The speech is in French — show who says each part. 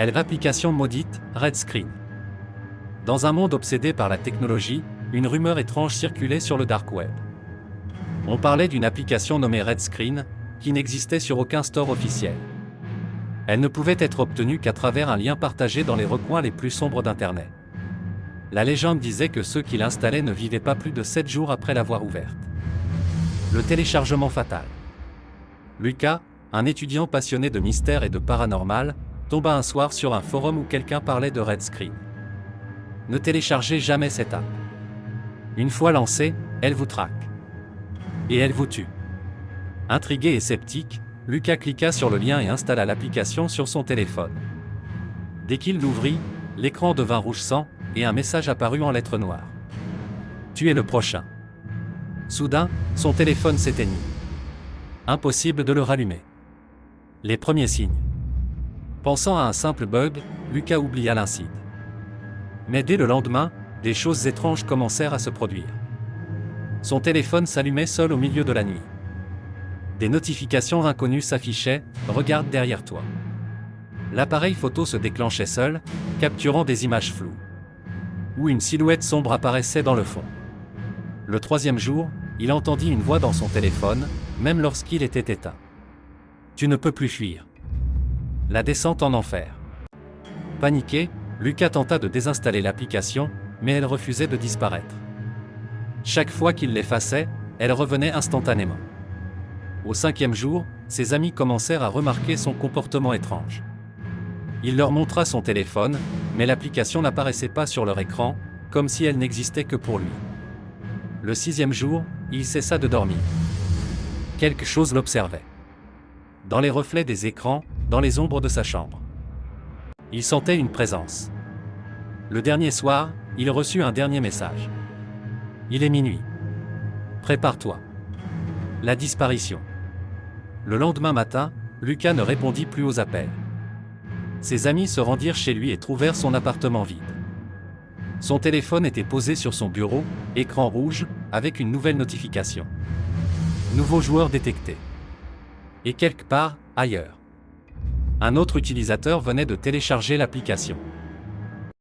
Speaker 1: L'application maudite, Red Screen. Dans un monde obsédé par la technologie, une rumeur étrange circulait sur le dark web. On parlait d'une application nommée Red Screen, qui n'existait sur aucun store officiel. Elle ne pouvait être obtenue qu'à travers un lien partagé dans les recoins les plus sombres d'Internet. La légende disait que ceux qui l'installaient ne vivaient pas plus de 7 jours après l'avoir ouverte. Le téléchargement fatal. Lucas, un étudiant passionné de mystère et de paranormal, tomba un soir sur un forum où quelqu'un parlait de Red Screen. Ne téléchargez jamais cette app. Une fois lancée, elle vous traque. Et elle vous tue. Intrigué et sceptique, Lucas cliqua sur le lien et installa l'application sur son téléphone. Dès qu'il l'ouvrit, l'écran devint rouge sang, et un message apparut en lettres noires. Tu es le prochain. Soudain, son téléphone s'éteignit. Impossible de le rallumer. Les premiers signes. Pensant à un simple bug, Lucas oublia l'incide. Mais dès le lendemain, des choses étranges commencèrent à se produire. Son téléphone s'allumait seul au milieu de la nuit. Des notifications inconnues s'affichaient, « Regarde derrière toi ». L'appareil photo se déclenchait seul, capturant des images floues. Où une silhouette sombre apparaissait dans le fond. Le troisième jour, il entendit une voix dans son téléphone, même lorsqu'il était éteint. « Tu ne peux plus fuir. » La descente en enfer. Paniqué, Lucas tenta de désinstaller l'application, mais elle refusait de disparaître. Chaque fois qu'il l'effaçait, elle revenait instantanément. Au 5e jour, ses amis commencèrent à remarquer son comportement étrange. Il leur montra son téléphone, mais l'application n'apparaissait pas sur leur écran, comme si elle n'existait que pour lui. Le 6e jour, il cessa de dormir. Quelque chose l'observait. Dans les reflets des écrans, dans les ombres de sa chambre. Il sentait une présence. Le dernier soir, il reçut un dernier message. Il est minuit. Prépare-toi. La disparition. Le lendemain matin, Lucas ne répondit plus aux appels. Ses amis se rendirent chez lui et trouvèrent son appartement vide. Son téléphone était posé sur son bureau, écran rouge, avec une nouvelle notification. Nouveau joueur détecté. Et quelque part, ailleurs. Un autre utilisateur venait de télécharger l'application.